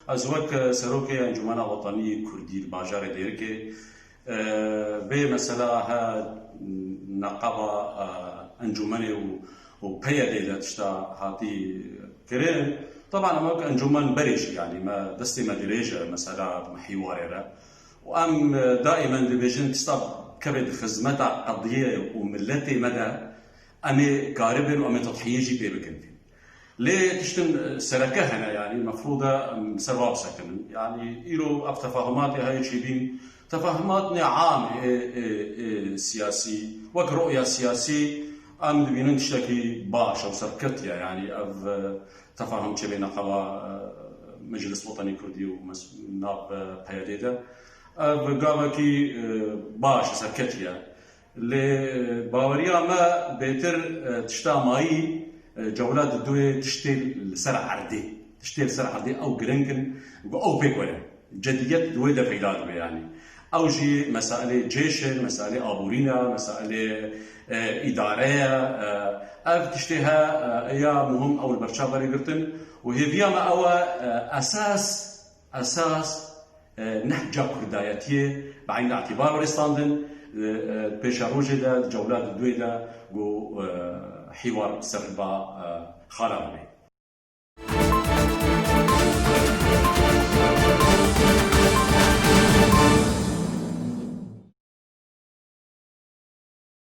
از وک سروک انجمن وطنی کردی باجار دیرکه به مثلا ها نقابه انجمنه و پیاده داشتا هاتی كرين طبعا ما انجمن بريش يعني ما دستي ما دريجه مثلا محوريره وام دائما ديفيجن تستاب كبد خدمتها قضيه وملتي مدى امي قاربن وامي تضحيه بي بكنتين ليه تشتن سركه هنا يعني المفروض سراب سكن يعني إيرو أب تفاهمات هاي شيبين تفاهمات عام سياسي وك رؤية سياسي أم دبينن تشتكي باش أو سركتيا يعني أب تفاهم بين قوا مجلس وطني كردي وناب بياديدا أب قامكي باش سركتيا لباوريا ما بيتر تشتا ماي جولات الدوية تشتيل سرع عردي أو جرينكن أو بيكورة جديات دوية دفعيلات يعني أو جي مسائل جيش مسائل أبورينا مسائل إدارية أف تشتيها يا مهم أو البرشا بريقرتن وهي فيها ما أو أساس نحجة كردايتية بعين اعتبار ورستاندن بيشاروجي دا جولات الدوية دا حوار سربا خرابي